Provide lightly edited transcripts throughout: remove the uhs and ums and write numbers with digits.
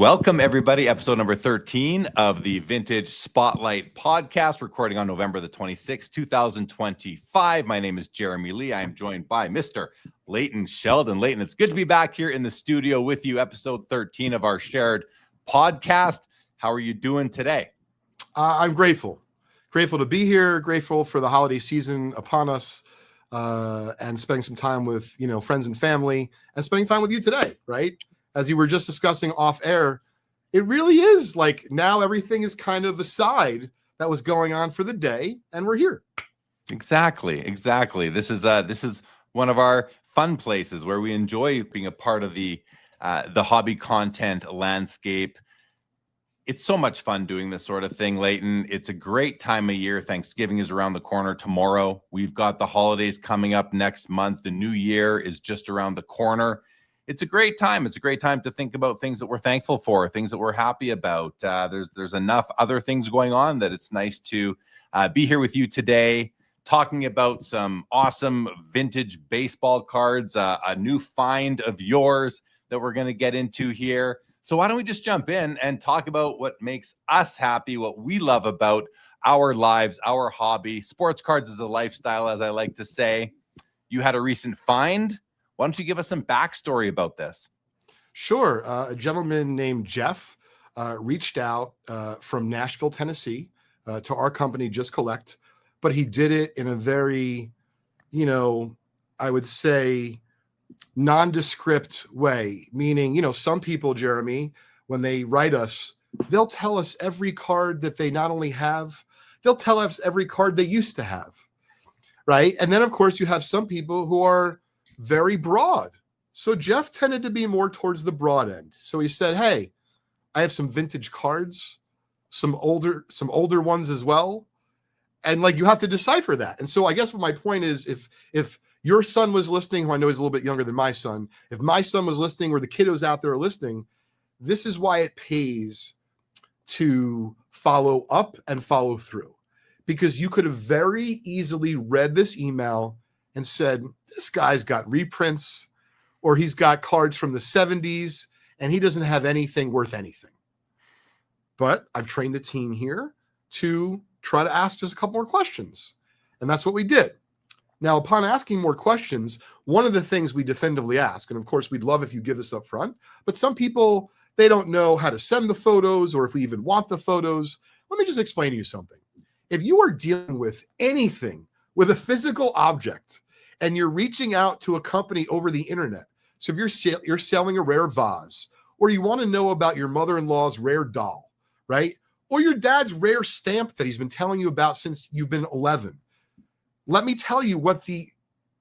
Welcome, everybody. Episode number 13 of the Vintage Spotlight podcast, recording on November the 26th, 2025. My name is Jeremy Lee. I am joined by Mr. Leighton Sheldon. Leighton, it's good to be back here in the studio with you, episode 13 of our shared podcast. How are you doing today? I'm grateful to be here, grateful for the holiday season upon us, and spending some time with, friends and family, and spending time with you today, right? As you were just discussing off air, it really is like now everything is kind of aside that was going on for the day, and we're here. Exactly. This is one of our fun places where we enjoy being a part of the hobby content landscape. It's so much fun doing this sort of thing, Leighton. It's a great time of year. Thanksgiving is around the corner tomorrow. We've got the holidays coming up next month. The new year is just around the corner. It's a great time. It's a great time to think about things that we're thankful for, things that we're happy about. There's enough other things going on that it's nice to be here with you today, talking about some awesome vintage baseball cards, a new find of yours that we're going to get into here. So why don't we just jump in and talk about what makes us happy, what we love about our lives, our hobby. Sports cards is a lifestyle, as I like to say. You had a recent find. Why don't you give us some backstory about this? Sure. A gentleman named Jeff reached out from Nashville, Tennessee, to our company, Just Collect, but he did it in a very, I would say, nondescript way, meaning, some people, Jeremy, when they write us, they'll tell us every card that they not only have, they'll tell us every card they used to have, right? And then, of course, you have some people who are very broad. So Jeff tended to be more towards the broad end. So he said, hey, I have some vintage cards, some older ones as well. And you have to decipher that. And so I guess what my point is, if your son was listening, who I know is a little bit younger than my son, if my son was listening or the kiddos out there are listening, this is why it pays to follow up and follow through. Because you could have very easily read this email and said, this guy's got reprints, or he's got cards from the 70s, and he doesn't have anything worth anything. But I've trained the team here to try to ask just a couple more questions. And that's what we did. Now, upon asking more questions, one of the things we definitively ask, and of course, we'd love if you give this up front, but some people, they don't know how to send the photos or if we even want the photos. Let me just explain to you something. If you are dealing with anything with a physical object, and you're reaching out to a company over the internet. So if you're selling a rare vase, or you want to know about your mother-in-law's rare doll, right? Or your dad's rare stamp that he's been telling you about since you've been 11. Let me tell you what the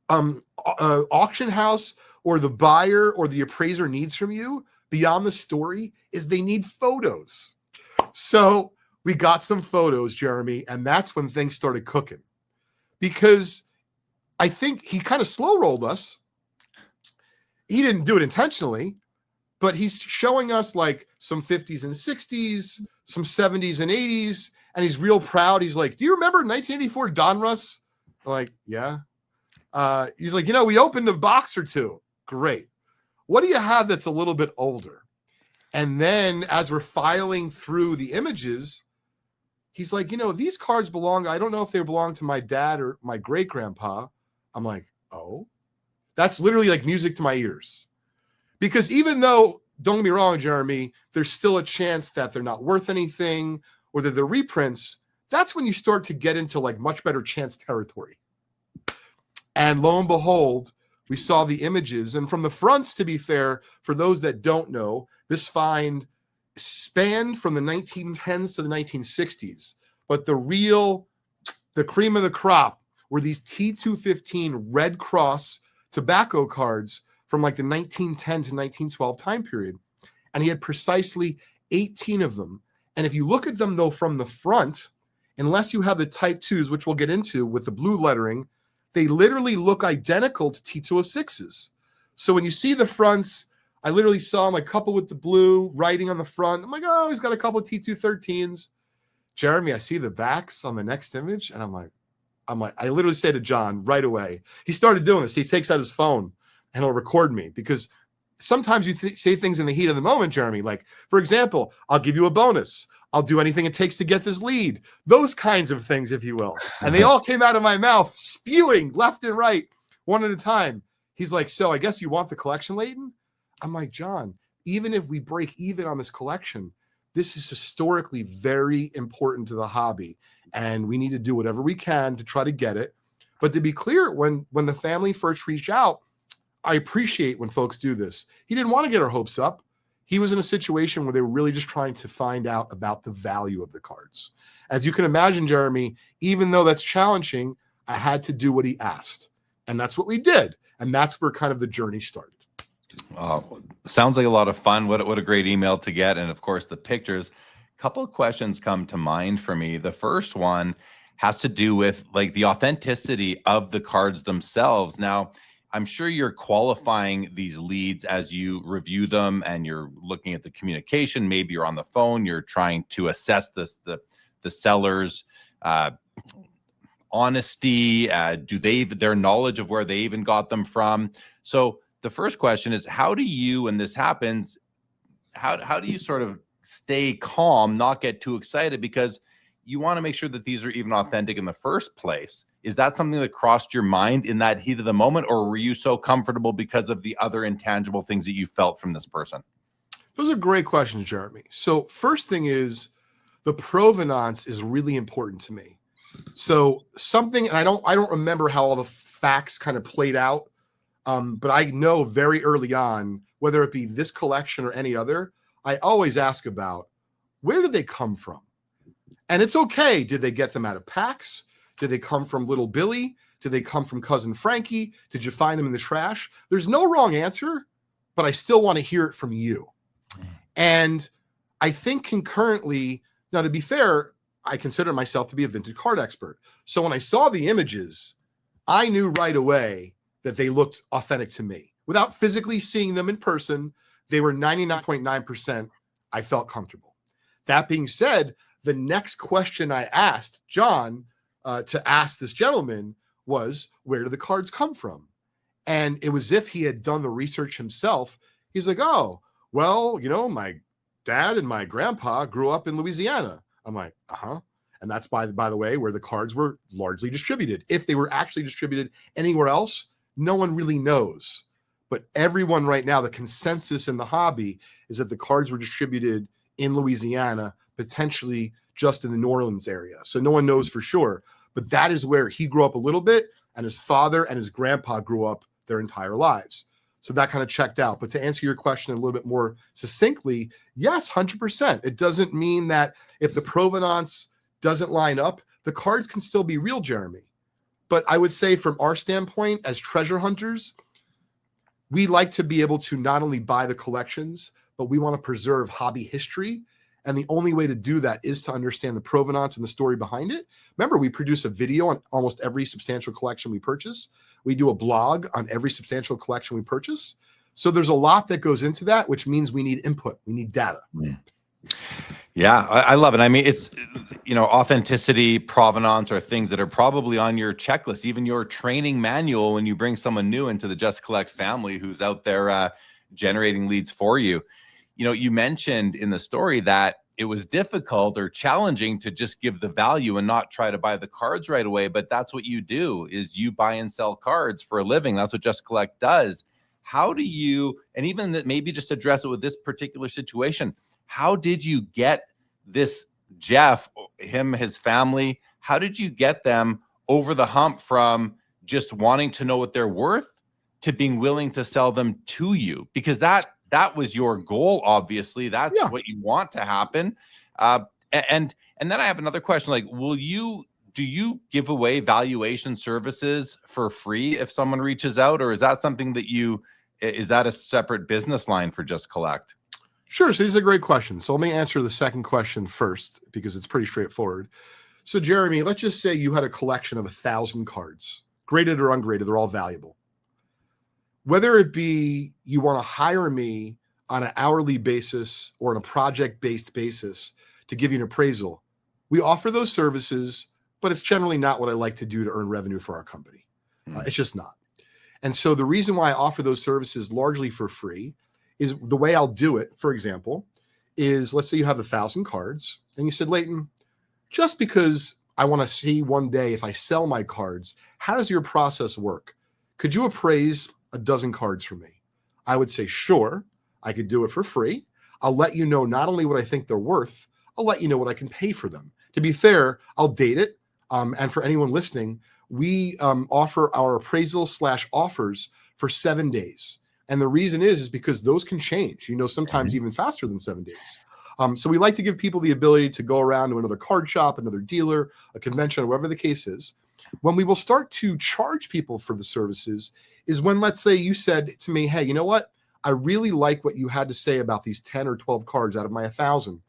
auction house or the buyer or the appraiser needs from you beyond the story is they need photos. So we got some photos, Jeremy, and that's when things started cooking. Because I think he kind of slow rolled us. He didn't do it intentionally, but he's showing us some 50s and 60s, some 70s and 80s, and he's real proud. He's like, do you remember 1984 Donruss? I'm like, yeah. He's like, we opened a box or two. Great. What do you have that's a little bit older? And then as we're filing through the images, he's like, these cards belong, I don't know if they belong to my dad or my great-grandpa. I'm like, oh, that's literally like music to my ears. Because even though, don't get me wrong, Jeremy, there's still a chance that they're not worth anything or that they're reprints, that's when you start to get into much better chance territory. And lo and behold, we saw the images. And from the fronts, to be fair, for those that don't know, this find spanned from the 1910s to the 1960s. But the cream of the crop were these T215 Red Cross tobacco cards from the 1910 to 1912 time period. And he had precisely 18 of them. And if you look at them, though, from the front, unless you have the Type 2s, which we'll get into with the blue lettering, they literally look identical to T206s. So when you see the fronts, I literally saw him a couple with the blue writing on the front. I'm like, oh, he's got a couple of T213s. Jeremy, I see the backs on the next image, and I'm like, I literally say to John right away, he started doing this. He takes out his phone and he'll record me because sometimes you say things in the heat of the moment, Jeremy, like, for example, I'll give you a bonus. I'll do anything it takes to get this lead. Those kinds of things, if you will. And they all came out of my mouth, spewing left and right, one at a time. He's like, so I guess you want the collection, Leighton? I'm like, John, even if we break even on this collection, this is historically very important to the hobby. And we need to do whatever we can to try to get it. But to be clear, when the family first reached out, I appreciate when folks do this. He didn't want to get our hopes up. He was in a situation where they were really just trying to find out about the value of the cards. As you can imagine, Jeremy, even though that's challenging, I had to do what he asked. And that's what we did. And that's where kind of the journey started. Oh, sounds like a lot of fun. What a great email to get. And of course, the pictures. A couple of questions come to mind for me. The first one has to do with like the authenticity of the cards themselves. Now, I'm sure you're qualifying these leads as you review them and you're looking at the communication. Maybe you're on the phone. You're trying to assess the seller's honesty. Their knowledge of where they even got them from. So the first question is, how do you, when this happens, how do you sort of stay calm, not get too excited, because you want to make sure that these are even authentic in the first place? Is that something that crossed your mind in that heat of the moment, or were you so comfortable because of the other intangible things that you felt from this person? Those are great questions, Jeremy. So first thing is, the provenance is really important to me. So something, and I don't remember how all the facts kind of played out, but I know very early on, whether it be this collection or any other, I always ask about, where did they come from? And it's okay. Did they get them out of packs? Did they come from Little Billy? Did they come from Cousin Frankie? Did you find them in the trash? There's no wrong answer, but I still want to hear it from you. And I think concurrently, now to be fair, I consider myself to be a vintage card expert. So when I saw the images, I knew right away that they looked authentic to me. Without physically seeing them in person, they were 99.9%. I felt comfortable. That being said, the next question I asked John to ask this gentleman was, where do the cards come from? And it was as if he had done the research himself. He's like, oh, well, my dad and my grandpa grew up in Louisiana. I'm like, uh-huh. And that's, by the way, where the cards were largely distributed. If they were actually distributed anywhere else, no one really knows. But everyone right now, the consensus in the hobby is that the cards were distributed in Louisiana, potentially just in the New Orleans area. So no one knows for sure. But that is where he grew up a little bit, and his father and his grandpa grew up their entire lives. So that kind of checked out. But to answer your question a little bit more succinctly, yes, 100%. It doesn't mean that if the provenance doesn't line up, the cards can still be real, Jeremy. But I would say from our standpoint as treasure hunters, we like to be able to not only buy the collections, but we want to preserve hobby history. And the only way to do that is to understand the provenance and the story behind it. Remember, we produce a video on almost every substantial collection we purchase. We do a blog on every substantial collection we purchase. So there's a lot that goes into that, which means we need input. We need data. Yeah, I love it. I mean, it's, authenticity, provenance are things that are probably on your checklist, even your training manual when you bring someone new into the Just Collect family who's out there generating leads for you. You mentioned in the story that it was difficult or challenging to just give the value and not try to buy the cards right away. But that's what you do, is you buy and sell cards for a living. That's what Just Collect does. How do you, and even that, maybe just address it with this particular situation, how did you get this Jeff, his family, how did you get them over the hump from just wanting to know what they're worth to being willing to sell them to you? Because that was your goal, obviously. That's what you want to happen. And then I have another question, like, do you give away valuation services for free if someone reaches out, or is that something that is that a separate business line for Just Collect? Sure. So these are great questions. So let me answer the second question first, because it's pretty straightforward. So Jeremy, let's just say you had a collection of 1,000 cards, graded or ungraded, they're all valuable. Whether it be you want to hire me on an hourly basis or on a project-based basis to give you an appraisal, we offer those services, but it's generally not what I like to do to earn revenue for our company. It's just not. And so the reason why I offer those services largely for free is the way I'll do it, for example, is let's say you have 1,000 cards and you said, Leighton, just because I want to see one day if I sell my cards, how does your process work? Could you appraise a dozen cards for me? I would say, sure, I could do it for free. I'll let you know not only what I think they're worth, I'll let you know what I can pay for them. To be fair, I'll date it. And for anyone listening, we offer our appraisal / offers for 7 days. And the reason is because those can change, sometimes even faster than 7 days. So we like to give people the ability to go around to another card shop, another dealer, a convention, or whatever the case is. When we will start to charge people for the services is when, let's say you said to me, hey, you know what? I really like what you had to say about these 10 or 12 cards out of my 1,000.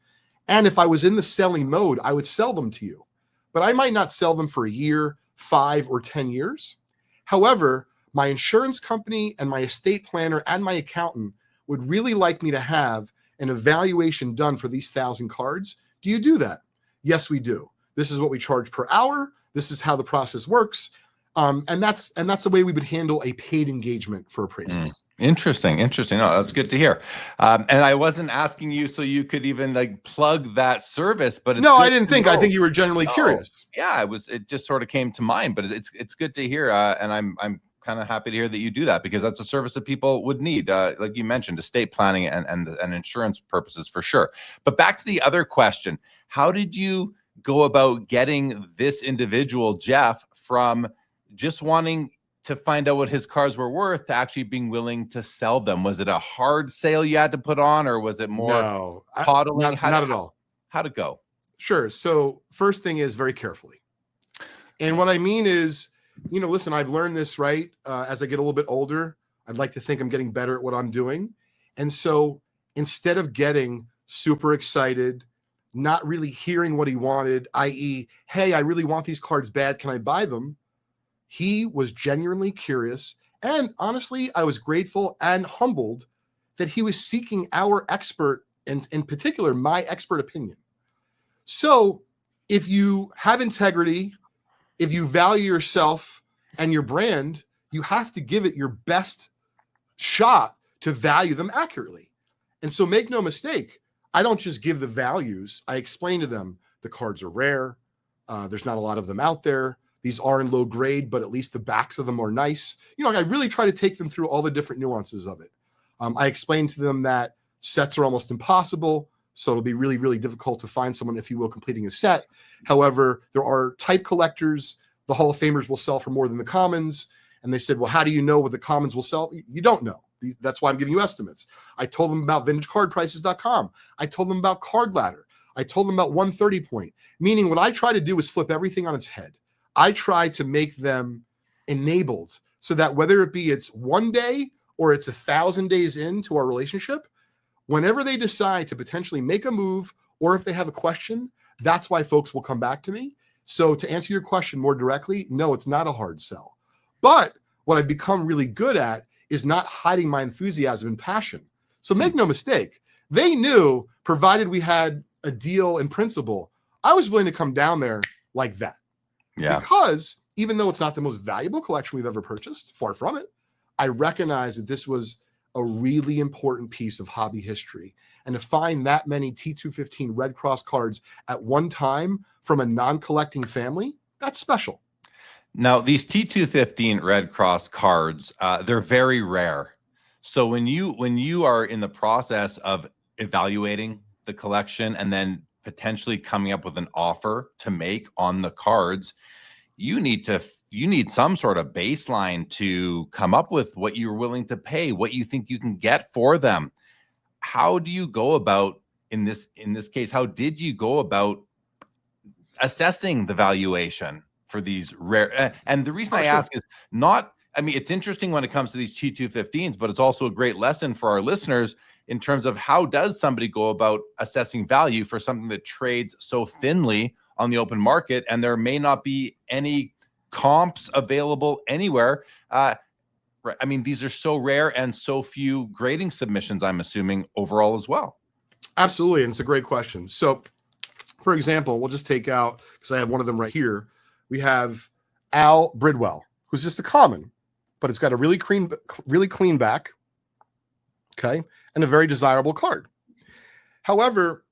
And if I was in the selling mode, I would sell them to you. But I might not sell them for a year, 5 or 10 years. However, my insurance company and my estate planner and my accountant would really like me to have an evaluation done for these 1,000 cards. Do you do that? Yes, we do. This is what we charge per hour. This is how the process works. And that's the way we would handle a paid engagement for appraisals. Interesting. No, that's good to hear. And I wasn't asking you so you could even plug that service, but no, I didn't think. I think you were genuinely curious. Yeah, it just sort of came to mind, but it's good to hear. And I'm kind of happy to hear that you do that because that's a service that people would need, like you mentioned, estate planning and insurance purposes for sure. But back to the other question, how did you go about getting this individual, Jeff, from just wanting to find out what his cards were worth to actually being willing to sell them? Was it a hard sale you had to put on, or was it more coddling? Not at all. How'd it go? Sure. So first thing is very carefully. And what I mean is, listen, I've learned this, right? As I get a little bit older, I'd like to think I'm getting better at what I'm doing. And so instead of getting super excited, not really hearing what he wanted, i.e., hey, I really want these cards bad, can I buy them? He was genuinely curious. And honestly, I was grateful and humbled that he was seeking our expert, and in particular, my expert opinion. So if you have integrity, if you value yourself and your brand, you have to give it your best shot to value them accurately. And so make no mistake, I don't just give the values. I explain to them the cards are rare. There's not a lot of them out there. These are in low grade, but at least the backs of them are nice. I really try to take them through all the different nuances of it. I explained to them that sets are almost impossible. So it'll be really, really difficult to find someone, if you will, completing a set. However, there are type collectors. The Hall of Famers will sell for more than the commons. And they said, well, how do you know what the commons will sell? You don't know. That's why I'm giving you estimates. I told them about vintagecardprices.com. I told them about Card Ladder. I told them about 130 Point, meaning what I try to do is flip everything on its head. I try to make them enabled so that whether it be it's 1 day or it's 1,000 days into our relationship, whenever they decide to potentially make a move or if they have a question, that's why folks will come back to me. So to answer your question more directly, no, it's not a hard sell. But what I've become really good at is not hiding my enthusiasm and passion. So make no mistake, they knew, provided we had a deal in principle, I was willing to come down there like that. Yeah. Because even though it's not the most valuable collection we've ever purchased, far from it, I recognize that this was a really important piece of hobby history. And to find that many T215 Red Cross cards at one time from a non-collecting family, that's special. Now, these T215 Red Cross cards, they're very rare. So when you are in the process of evaluating the collection and then potentially coming up with an offer to make on the cards, you need some sort of baseline to come up with what you're willing to pay, what you think you can get for them. How do you go about in this case? How did you go about assessing the valuation for these rare? And the reason I ask is not, I mean, it's interesting when it comes to these T215s, but it's also a great lesson for our listeners in terms of how does somebody go about assessing value for something that trades so thinly on the open market, and there may not be any comps available anywhere. I mean, these are so rare and so few grading submissions, I'm assuming, overall as well. Absolutely, and it's a great question. So, for example, we'll just take out, because I have one of them right here, we have Al Bridwell, who's just a common, but it's got a really clean back. Okay. and a very desirable card. However,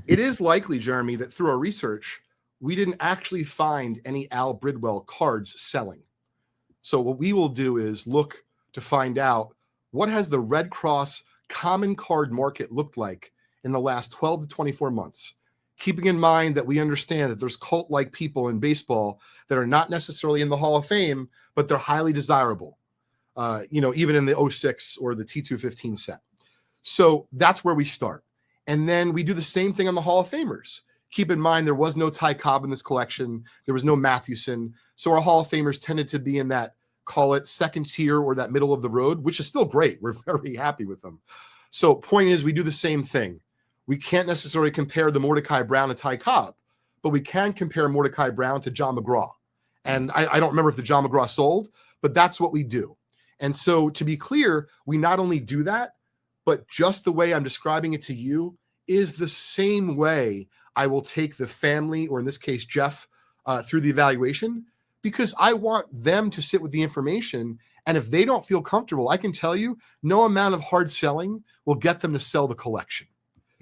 it is likely, Jeremy, that through our research, we didn't actually find any Al Bridwell cards selling. So what we will do is look to find out what has the Red Cross common card market looked like in the last 12 to 24 months, keeping in mind that we understand that there's cult-like people in baseball that are not necessarily in the Hall of Fame, but they're highly desirable, even in the 06 or the T215 set. So that's where we start. And then we do the same thing on the Hall of Famers. Keep in mind, there was no Ty Cobb in this collection. There was no Mathewson. So our Hall of Famers tended to be in that, call it second tier or that middle of the road, which is still great. We're very happy with them. So point is, we do the same thing. We can't necessarily compare the Mordecai Brown to Ty Cobb, but we can compare Mordecai Brown to John McGraw. And I don't remember if the John McGraw sold, but that's what we do. And so to be clear, we not only do that, but just the way I'm describing it to you is the same way I will take the family, or in this case, Jeff, through the evaluation, because I want them to sit with the information. And if they don't feel comfortable, I can tell you, no amount of hard selling will get them to sell the collection.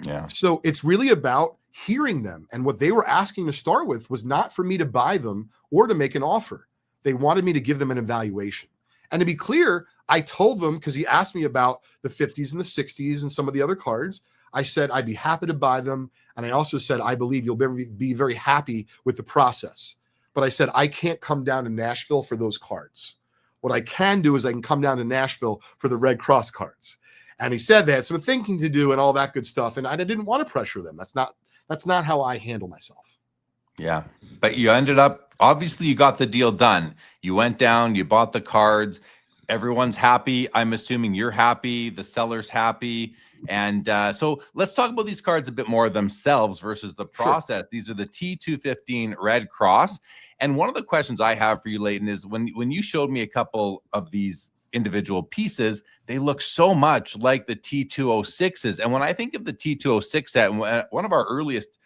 Yeah. So it's really about hearing them. And what they were asking to start with was not for me to buy them or to make an offer. They wanted me to give them an evaluation. And to be clear, I told them, because he asked me about the 50s and the 60s and some of the other cards, I said I'd be happy to buy them. And I also said, I believe you'll be very happy with the process. But I said, I can't come down to Nashville for those cards. What I can do is I can come down to Nashville for the Red Cross cards. And he said they had some thinking to do and all that good stuff. And I didn't want to pressure them. That's not how I handle myself. Yeah. But you ended up, obviously you got the deal done. You went down, you bought the cards. Everyone's happy. I'm assuming you're happy. The seller's happy. And so let's talk about these cards a bit more themselves versus the process. Sure. These are the T215 Red Cross. And one of the questions I have for you, Leighton, is when you showed me a couple of these individual pieces, they look so much like the T206s. And when I think of the T206 set, one of our earliest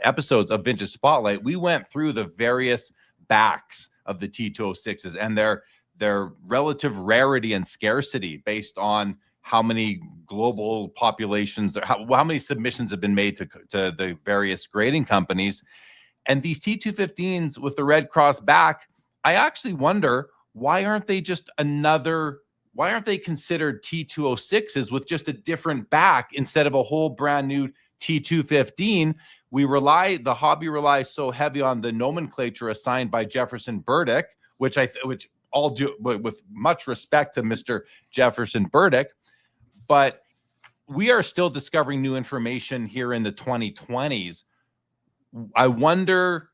episodes of Vintage Spotlight, we went through the various backs of the T206s and their relative rarity and scarcity based on how many global populations, or how many submissions have been made to the various grading companies. And these T215s with the Red Cross back, I actually wonder, why aren't they considered T206s with just a different back instead of a whole brand new T215? The hobby relies so heavy on the nomenclature assigned by Jefferson Burdick, which all do with much respect to Mr. Jefferson Burdick. But we are still discovering new information here in the 2020s. I wonder,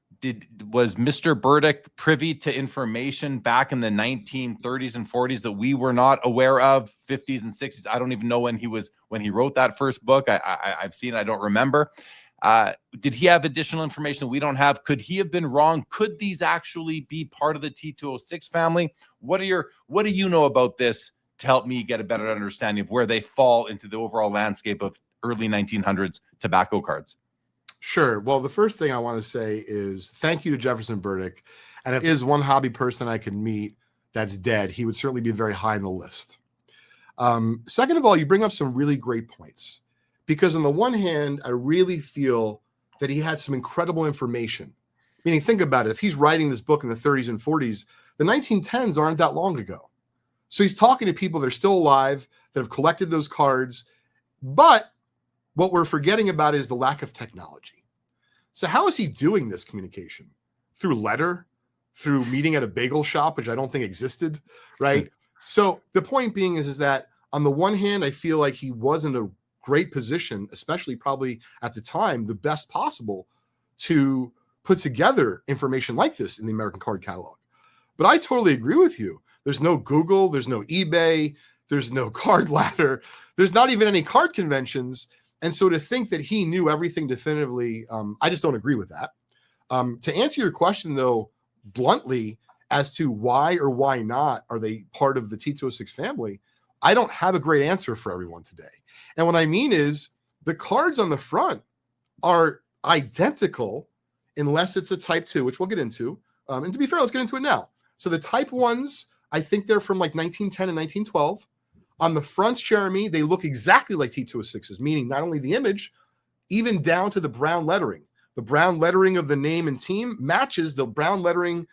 was Mr. Burdick privy to information back in the 1930s and 40s that we were not aware of, 50s and 60s? I don't even know when he wrote that first book. I've seen it, I don't remember. Did he have additional information that we don't have? Could he have been wrong? Could these actually be part of the T206 family? What do you know about this to help me get a better understanding of where they fall into the overall landscape of early 1900s tobacco cards? Sure. Well, the first thing I want to say is thank you to Jefferson Burdick. And if there is one hobby person I could meet that's dead, he would certainly be very high on the list. Second of all, you bring up some really great points, because on the one hand, I really feel that he had some incredible information. Meaning, think about it. If he's writing this book in the 30s and 40s, the 1910s aren't that long ago. So he's talking to people that are still alive, that have collected those cards. But what we're forgetting about is the lack of technology. So how is he doing this communication? Through letter, through meeting at a bagel shop, which I don't think existed, right? So the point being is that on the one hand, I feel like he was in a great position, especially probably at the time, the best possible to put together information like this in the American Card Catalog. But I totally agree with you. There's no Google, there's no eBay, there's no Card Ladder, there's not even any card conventions. And so to think that he knew everything definitively, I just don't agree with that. To answer your question, though, bluntly, as to why or why not are they part of the T206 family, I don't have a great answer for everyone today. And what I mean is the cards on the front are identical unless it's a type 2, which we'll get into. And to be fair, let's get into it now. So the type 1s, I think they're from like 1910 and 1912. On the fronts, Jeremy, they look exactly like T206s, meaning not only the image, even down to the brown lettering. The brown lettering of the name and team matches the brown lettering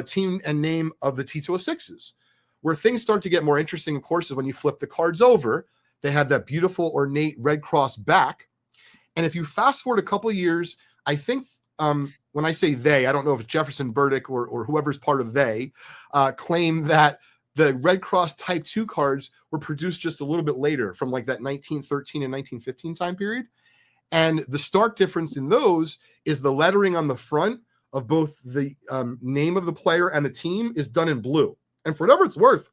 team and name of the T206s. Where things start to get more interesting, of course, is when you flip the cards over. They have that beautiful ornate Red Cross back. And if you fast forward a couple of years, I think when I say they, I don't know if it's Jefferson Burdick or whoever's part of they, claim that the Red Cross Type 2 cards were produced just a little bit later, from like that 1913 and 1915 time period. And the stark difference in those is the lettering on the front of both the name of the player and the team is done in blue. And for whatever it's worth,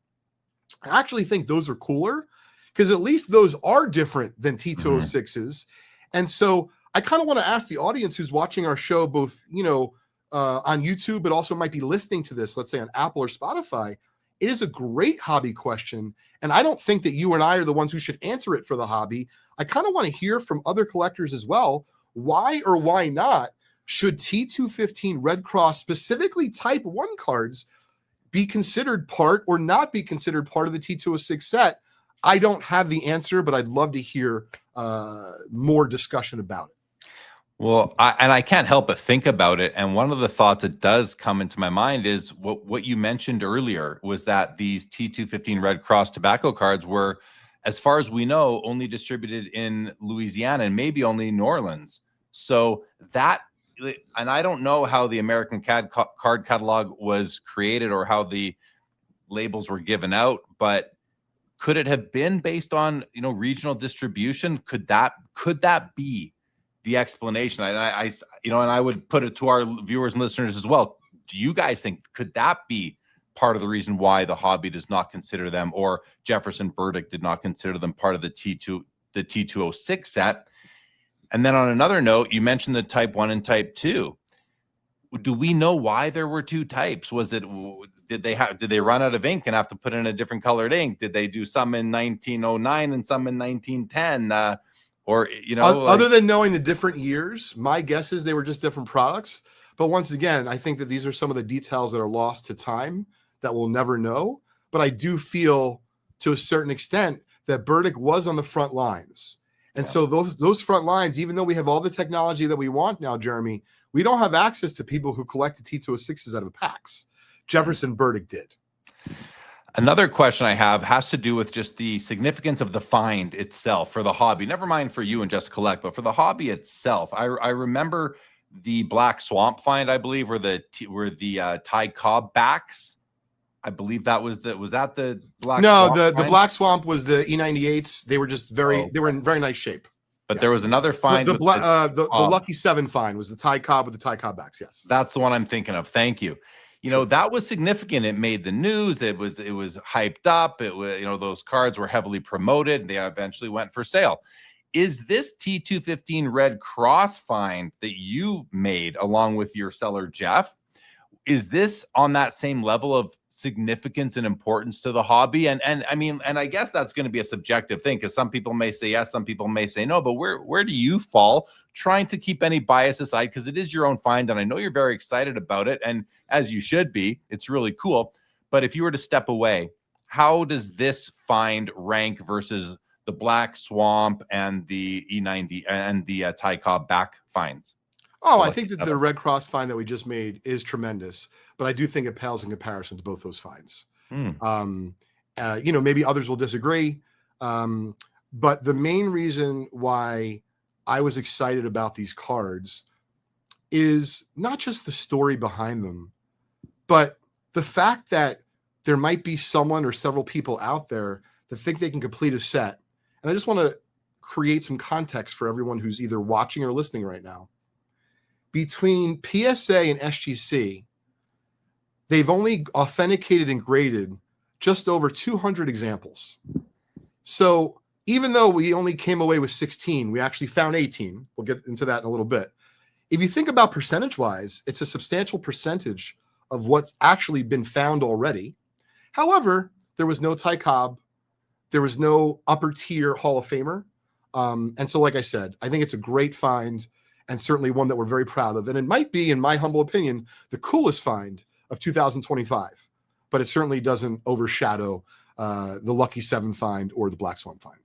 I actually think those are cooler, because at least those are different than T206s. And so I kind of want to ask the audience who's watching our show, both, on YouTube, but also might be listening to this, let's say on Apple or Spotify. It is a great hobby question. And I don't think that you and I are the ones who should answer it for the hobby. I kind of want to hear from other collectors as well. Why or why not should T215 Red Cross, specifically Type 1 cards, be considered part or not be considered part of the T206 set? I don't have the answer, but I'd love to hear more discussion about it. Well, I can't help but think about it. And one of the thoughts that does come into my mind is what you mentioned earlier, was that these T215 Red Cross tobacco cards were, as far as we know, only distributed in Louisiana and maybe only New Orleans. So that, and I don't know how the American card catalog was created or how the labels were given out, but could it have been based on, regional distribution? Could that be the explanation? And I would put it to our viewers and listeners as well. Do you guys think, could that be part of the reason why the hobby does not consider them, or Jefferson Burdick did not consider them part of the T206 set? And then on another note, you mentioned the Type 1 and Type 2. Do we know why there were two types? Did they run out of ink and have to put in a different colored ink? Did they do some in 1909 and some in 1910? Other than knowing the different years, my guess is they were just different products. But once again, I think that these are some of the details that are lost to time that we'll never know. But I do feel, to a certain extent, that Burdick was on the front lines. And so those front lines, even though we have all the technology that we want now, Jeremy, we don't have access to people who collected T206s out of packs. Jefferson Burdick did. Another question I have has to do with just the significance of the find itself for the hobby. Never mind for you and just collect, but for the hobby itself. I remember the Black Swamp find, I believe, were the Ty Cobb backs. I believe that was the Black Swamp the find? Black Swamp was the E98s. They were just they were in very nice shape. But there was another find. The Lucky 7 find was the Ty Cobb with the Ty Cobb backs. Yes, that's the one I'm thinking of. Thank you. That was significant. It made the news. It was hyped up. It was, those cards were heavily promoted. They eventually went for sale. Is this T215 Red Cross find that you made along with your seller, Jeff, is this on that same level of significance and importance to the hobby? And I guess that's going to be a subjective thing, because some people may say yes, some people may say no, but where do you fall, trying to keep any bias aside, because it is your own find and I know you're very excited about it, and as you should be, it's really cool. But if you were to step away, how does this find rank versus the Black Swamp and the E90 and the Ty Cobb back finds? I think that the Red Cross find that we just made is tremendous, but I do think it pales in comparison to both those finds. Maybe others will disagree, but the main reason why I was excited about these cards is not just the story behind them, but the fact that there might be someone or several people out there that think they can complete a set. And I just want to create some context for everyone who's either watching or listening right now. Between PSA and SGC, they've only authenticated and graded just over 200 examples. So even though we only came away with 16, we actually found 18. We'll get into that in a little bit. If you think about percentage-wise, it's a substantial percentage of what's actually been found already. However, there was no Ty Cobb. There was no upper-tier Hall of Famer. And so, like I said, I think it's a great find, and certainly one that we're very proud of. And it might be, in my humble opinion, the coolest find of 2025, but it certainly doesn't overshadow the Lucky 7 find or the Black Swan find.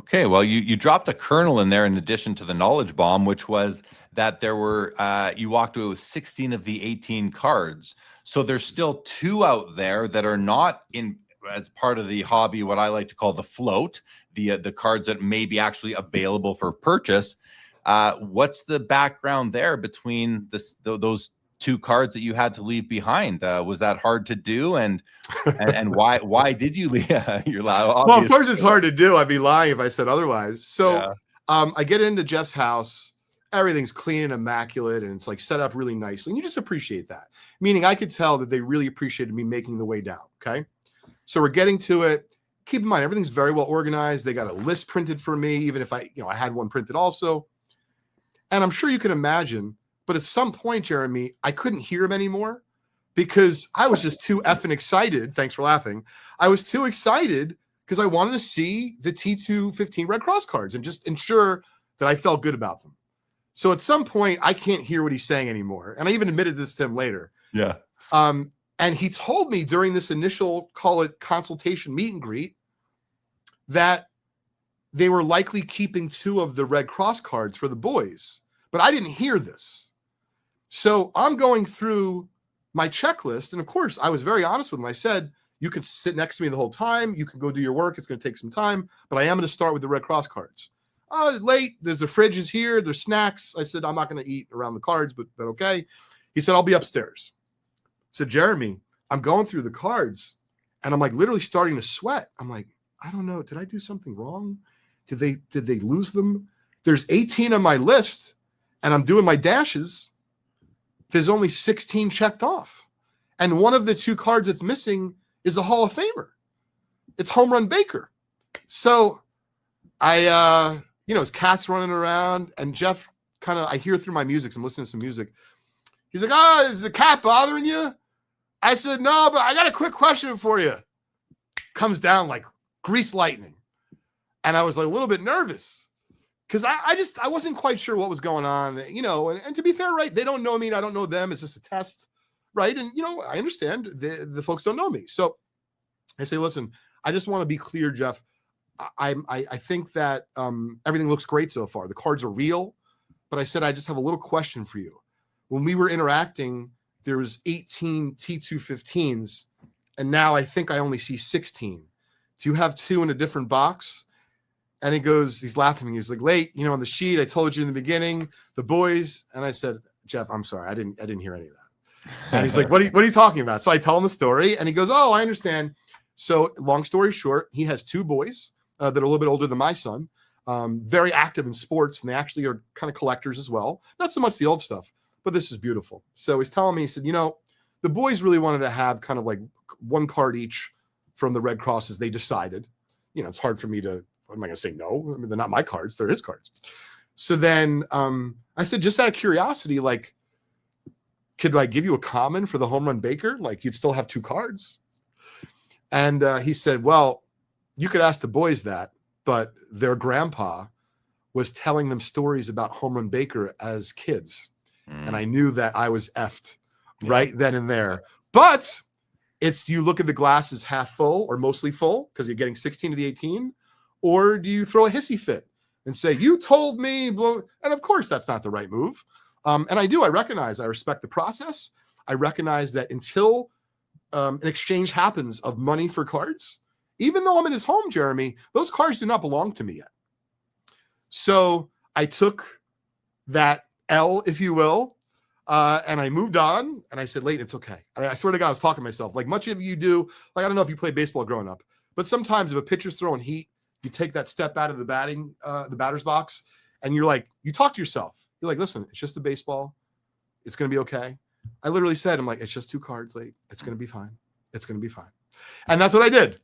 Okay, well, you dropped a kernel in there in addition to the knowledge bomb, which was that there were you walked away with 16 of the 18 cards. So there's still 2 out there that are not in as part of the hobby, what I like to call the float, the cards that may be actually available for purchase. What's the background there between those 2 cards that you had to leave behind? Was that hard to do, and why did you leave? You're loud. Well, of course it's hard to do. I'd be lying if I said otherwise. So Yeah. I get into Jeff's house. Everything's clean and immaculate, and it's like set up really nicely. And you just appreciate that. Meaning I could tell that they really appreciated me making the way down. Okay. So we're getting to it. Keep in mind, everything's very well organized. They got a list printed for me, even if I had one printed also. And I'm sure you can imagine, but at some point, Jeremy, I couldn't hear him anymore because I was just too effing excited. Thanks for laughing. I was too excited because I wanted to see the T215 Red Cross cards and just ensure that I felt good about them. So at some point, I can't hear what he's saying anymore. And I even admitted this to him later. Yeah. And he told me during this initial, call it consultation meet and greet, that they were likely keeping 2 of the Red Cross cards for the boys. But I didn't hear this. So I'm going through my checklist. And of course, I was very honest with him. I said, you can sit next to me the whole time. You can go do your work. It's going to take some time. But I am going to start with the Red Cross cards. Late. There's the fridges here. There's snacks. I said, I'm not going to eat around the cards, but okay. He said, I'll be upstairs. So Jeremy, I'm going through the cards and I'm like literally starting to sweat. I'm like, I don't know. Did I do something wrong? Did they lose them? There's 18 on my list and I'm doing my dashes. There's only 16 checked off. And one of the 2 cards that's missing is a Hall of Famer. It's Home Run Baker. So his cat's running around and Jeff I hear through my music. So I'm listening to some music. He's like, is the cat bothering you? I said, no, but I got a quick question for you. Comes down like grease lightning. And I was like a little bit nervous because I wasn't quite sure what was going on, and to be fair, right, they don't know me and I don't know them. It's just a test, right? And, I understand the folks don't know me. So I say, listen, I just want to be clear, Jeff. I think that everything looks great so far. The cards are real, but I said, I just have a little question for you. When we were interacting, there was 18 T215s, and now I think I only see 16. Do you have 2 in a different box? And he's laughing. He's like, Leighton, on the sheet, I told you in the beginning, the boys. And I said, Jeff, I'm sorry. I didn't hear any of that. And he's like, what are you talking about? So I tell him the story and he goes, oh, I understand. So long story short, he has 2 boys that are a little bit older than my son, very active in sports. And they actually are kind of collectors as well. Not so much the old stuff, but this is beautiful. So he's telling me, he said, the boys really wanted to have kind of like 1 card each from the Red Cross as they decided. It's hard for me to, what am I going to say? No, I mean, they're not my cards. They're his cards. So then I said, just out of curiosity, like, could I give you a common for the Home Run Baker? Like you'd still have 2 cards. And he said, well, you could ask the boys that, but their grandpa was telling them stories about Home Run Baker as kids. And I knew that I was effed right then and there. But you look at the glass as half full or mostly full because you're getting 16 of the 18, or do you throw a hissy fit and say, you told me, and of course that's not the right move. And I respect the process. I recognize that until an exchange happens of money for cards, even though I'm in his home, Jeremy, those cards do not belong to me yet. So I took that L, if you will, and I moved on and I said, Leighton, it's okay. I swear to God, I was talking to myself, like much of you do. Like, I don't know if you played baseball growing up, but sometimes if a pitcher's throwing heat, you take that step out of the batter's box and you're like, you talk to yourself. You're like, listen, it's just a baseball. It's going to be okay. I literally said, I'm like, it's just 2 cards, Leighton. It's going to be fine. It's going to be fine. And that's what I did.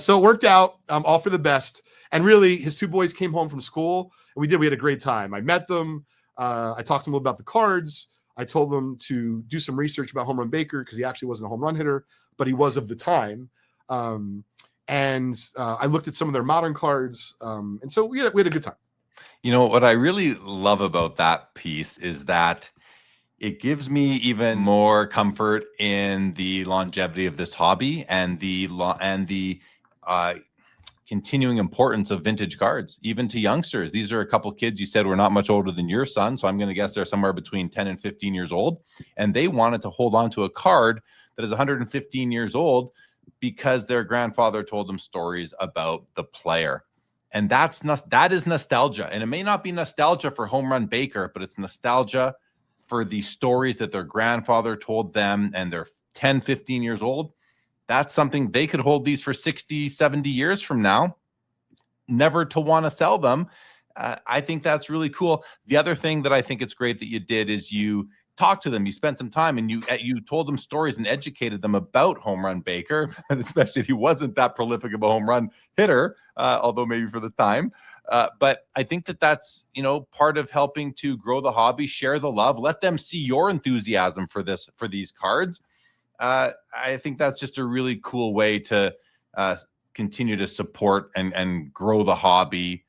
So it worked out, all for the best. And really his 2 boys came home from school and we had a great time. I met them. I talked to them about the cards. I told them to do some research about Home Run Baker because he actually wasn't a home run hitter, but he was of the time. And I looked at some of their modern cards. And so we had a good time. What I really love about that piece is that it gives me even more comfort in the longevity of this hobby and the continuing importance of vintage cards, even to youngsters. These are a couple kids you said were not much older than your son, so I'm going to guess they're somewhere between 10 and 15 years old, and they wanted to hold on to a card that is 115 years old because their grandfather told them stories about the player. And that is nostalgia. And it may not be nostalgia for Home Run Baker, but it's nostalgia for the stories that their grandfather told them, and they're 10, 15 years old. That's something they could hold these for 60, 70 years from now, never to want to sell them. I think that's really cool. The other thing that I think it's great that you did is you talked to them, you spent some time, and you told them stories and educated them about Home Run Baker, especially if he wasn't that prolific of a home run hitter, although maybe for the time. But I think that that's, part of helping to grow the hobby, share the love, let them see your enthusiasm for these cards. I think that's just a really cool way to continue to support and grow the hobby.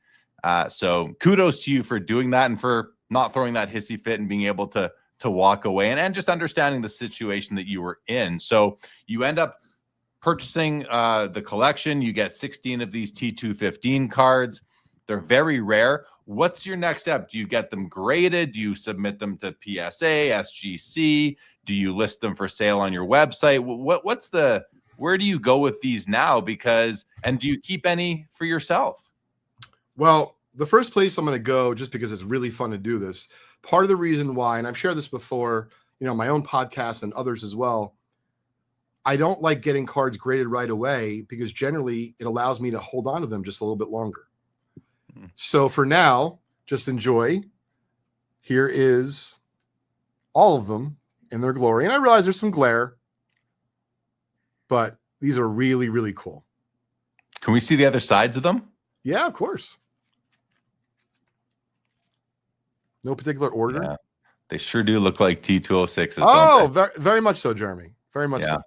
So kudos to you for doing that and for not throwing that hissy fit and being able to walk away and just understanding the situation that you were in. So you end up purchasing the collection. You get 16 of these T215 cards. They're very rare. What's your next step? Do you get them graded? Do you submit them to PSA, SGC? Do you list them for sale on your website? Where do you go with these now? And do you keep any for yourself? Well, the first place I'm going to go, just because it's really fun to do this, part of the reason why, and I've shared this before, my own podcast and others as well, I don't like getting cards graded right away because generally it allows me to hold on to them just a little bit longer. So for now, just enjoy. Here is all of them in their glory. And I realize there's some glare, but these are really, really cool. Can we see the other sides of them? Yeah, of course. No particular order. Yeah, they sure do look like T206s. Oh, very, very much so, Jeremy. Very much so.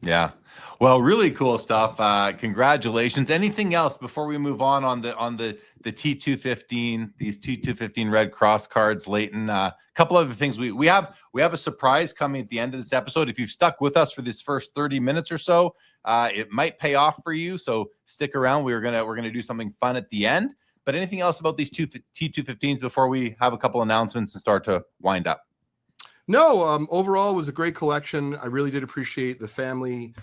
Yeah. Well, really cool stuff. Congratulations. Anything else before we move on the T215, these T215 Red Cross cards, Leighton? A couple other things. We have a surprise coming at the end of this episode. If you've stuck with us for this first 30 minutes or so, it might pay off for you. So stick around. We're gonna do something fun at the end. But anything else about these T215s before we have a couple announcements and start to wind up? No, overall, it was a great collection. I really did appreciate the family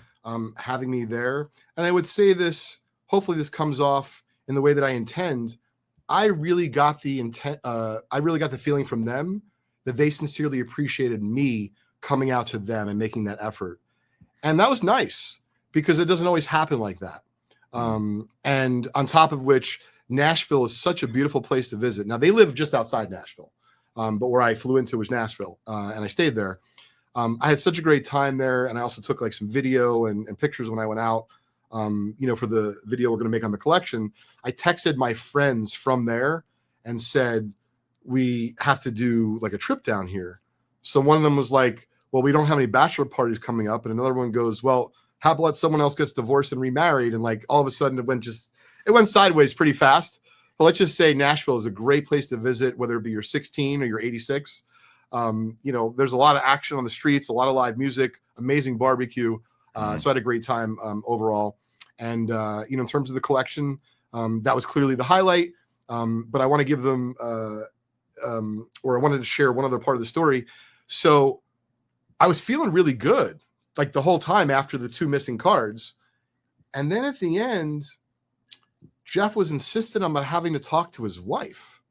having me there. And I would say this, hopefully this comes off in the way that I intend. I really got the feeling from them that they sincerely appreciated me coming out to them and making that effort. And that was nice because it doesn't always happen like that. And on top of which, Nashville is such a beautiful place to visit. Now, they live just outside Nashville, but where I flew into was Nashville, and I stayed there. I had such a great time there, and I also took like some video and pictures when I went out, for the video we're going to make on the collection. I texted my friends from there and said, we have to do like a trip down here. So one of them was like, well, we don't have any bachelor parties coming up. And another one goes, well, how about someone else gets divorced and remarried? And like all of a sudden it went sideways pretty fast. But let's just say Nashville is a great place to visit, whether it be you're 16 or you're 86. There's a lot of action on the streets, a lot of live music, amazing barbecue. So I had a great time overall. And, in terms of the collection, that was clearly the highlight. But I want to give them, or I wanted to share one other part of the story. So I was feeling really good, like the whole time after the two missing cards. And then at the end, Jeff was insistent on having to talk to his wife.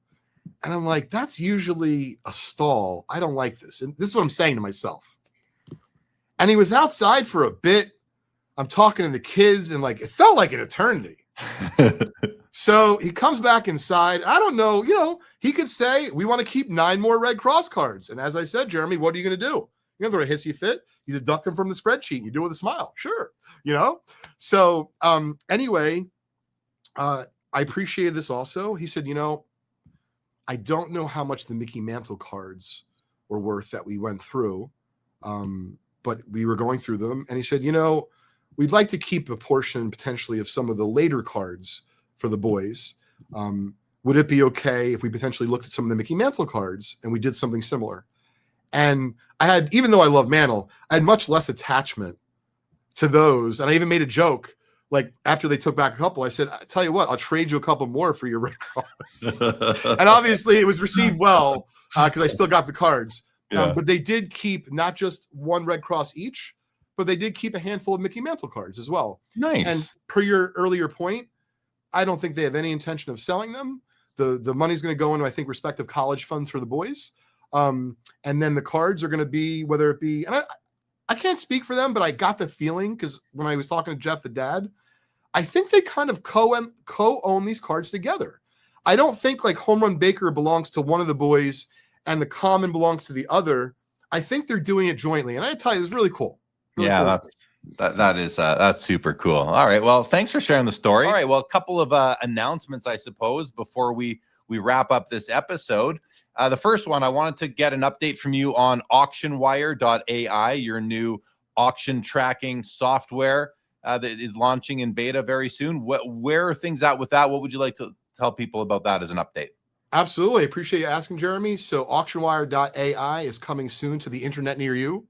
And I'm like, that's usually a stall. I don't like this. And this is what I'm saying to myself. And he was outside for a bit. I'm talking to the kids and like, it felt like an eternity. So he comes back inside. I don't know, he could say, we want to keep 9 more Red Cross cards. And as I said, Jeremy, what are you going to do? You're going to throw a hissy fit. You deduct them from the spreadsheet. You do it with a smile. Sure. So anyway, I appreciated this also. He said, I don't know how much the Mickey Mantle cards were worth that we went through, but we were going through them. And he said, we'd like to keep a portion potentially of some of the later cards for the boys. Would it be okay if we potentially looked at some of the Mickey Mantle cards and we did something similar? And I had, even though I love Mantle, I had much less attachment to those. And I even made a joke, like after they took back a couple, I said, I tell you what, I'll trade you a couple more for your Red Cross. And obviously it was received well because I still got the cards. Yeah. But they did keep not just one Red Cross each, but they did keep a handful of Mickey Mantle cards as well. Nice. And per your earlier point, I don't think they have any intention of selling them. The money's going to go into, I think, respective college funds for the boys. And then the cards are going to be, whether it be, and I can't speak for them, but I got the feeling, because when I was talking to Jeff, the dad, I think they kind of co-own these cards together. I don't think like Home Run Baker belongs to one of the boys and the Common belongs to the other. I think they're doing it jointly. And I tell you, it's really cool. Really yeah, cool. that's super cool. All right. Well, thanks for sharing the story. All right. Well, a couple of announcements, I suppose, before we wrap up this episode. The first one, I wanted to get an update from you on AuctionWire.ai, your new auction tracking software that is launching in beta very soon. Where are things at with that? What would you like to tell people about that as an update? Absolutely. I appreciate you asking, Jeremy. So AuctionWire.ai is coming soon to the internet near you.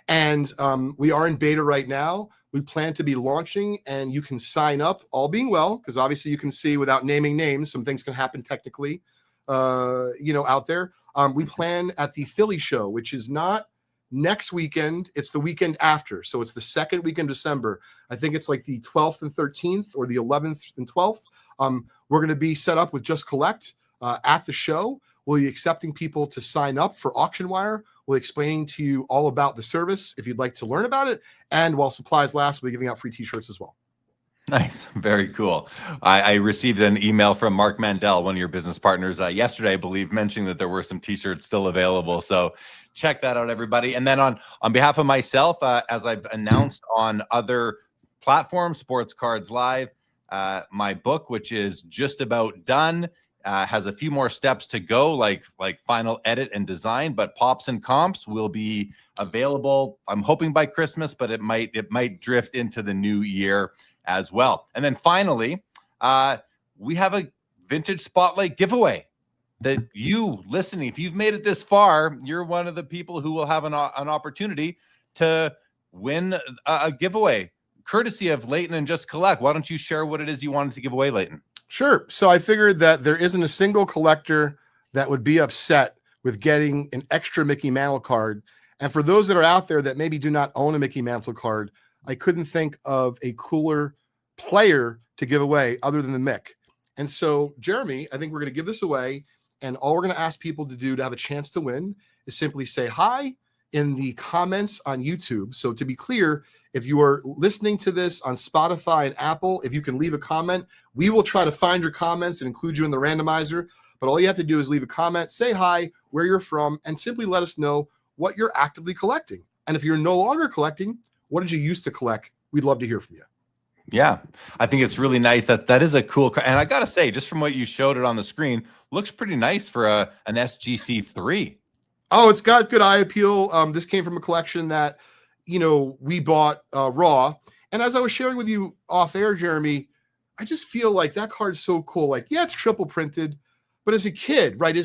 And we are in beta right now. We plan to be launching, and you can sign up, all being well, because obviously you can see without naming names, some things can happen technically, out there. We plan at the Philly show, which is not next weekend. It's the weekend after. So it's the second week in December. I think it's like the 12th and 13th or the 11th and 12th. We're going to be set up with Just Collect at the show. We'll be accepting people to sign up for AuctionWire. We'll be explaining to you all about the service if you'd like to learn about it. And while supplies last, we'll be giving out free t-shirts as well. Nice. Very cool. I received an email from Mark Mandel, one of your business partners, yesterday, I believe, mentioning that there were some t-shirts still available. So check that out, everybody. And then on behalf of myself, as I've announced on other platforms, Sports Cards Live, my book, which is just about done, has a few more steps to go, like final edit and design, but Pops and Comps will be available, I'm hoping by Christmas, but it might drift into the new year as well. And then finally, we have a Vintage Spotlight giveaway that you listening, if you've made it this far, you're one of the people who will have an opportunity to win a giveaway courtesy of Leighton and Just Collect. Why don't you share what it is you wanted to give away, Leighton? Sure. So I figured that there isn't a single collector that would be upset with getting an extra Mickey Mantle card. And for those that are out there that maybe do not own a Mickey Mantle card, I couldn't think of a cooler player to give away other than the Mick. And so, Jeremy, I think we're going to give this away. And all we're going to ask people to do to have a chance to win is simply say hi in the comments on YouTube. So to be clear, if you are listening to this on Spotify and Apple, if you can leave a comment, we will try to find your comments and include you in the randomizer. But all you have to do is leave a comment, say hi, where you're from, and simply let us know what you're actively collecting. And if you're no longer collecting, what did you used to collect? We'd love to hear from you. Yeah, I think it's really nice. That is a cool car. And I got to say, just from what you showed it on the screen, looks pretty nice for an SGC3. Oh, it's got good eye appeal. This came from a collection that, we bought raw. And as I was sharing with you off air, Jeremy, I just feel like that card's so cool. Like, yeah, it's triple printed, but as a kid, right,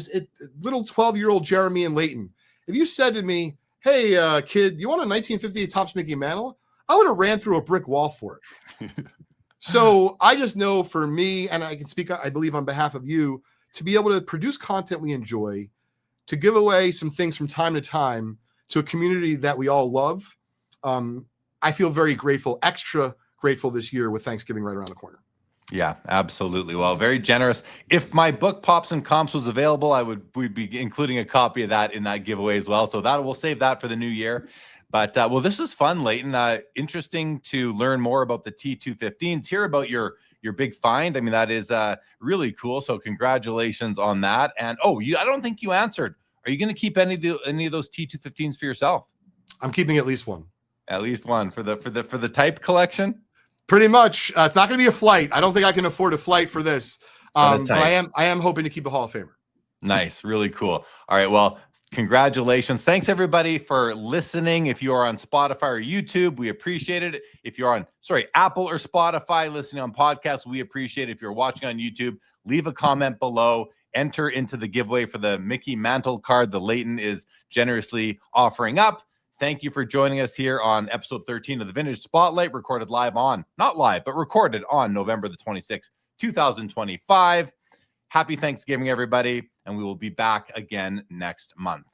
little 12-year-old Jeremy and Leighton, if you said to me, hey, kid, you want a 1958 Topps Mickey Mantle? I would have ran through a brick wall for it. So I just know for me, and I can speak, I believe, on behalf of you, to be able to produce content we enjoy, to give away some things from time to time to a community that we all love. I feel very grateful, extra grateful this year with Thanksgiving right around the corner. Yeah, absolutely. Well, very generous. If my book Pops and Comps was available, we'd be including a copy of that in that giveaway as well. So we'll save that for the new year. But well, this was fun, Leighton. Interesting to learn more about the T215s, hear about your big find. I mean, that is really cool. So congratulations on that. And I don't think you answered. Are you going to keep any of those T215s for yourself? I'm keeping at least one. At least one for the type collection. Pretty much. It's not going to be a flight. I don't think I can afford a flight for this. But I am hoping to keep a Hall of Famer. Nice. Really cool. All right. Well, congratulations. Thanks everybody for listening. If you are on Spotify or YouTube, we appreciate it. If you're on, Apple or Spotify listening on podcasts, we appreciate it. If you're watching on YouTube, leave a comment below enter into the giveaway for the Mickey Mantle card the Leighton is generously offering up. Thank you for joining us here on episode 13 of the Vintage Spotlight, recorded not live, but recorded on November the 26th, 2025. Happy Thanksgiving, everybody, and we will be back again next month.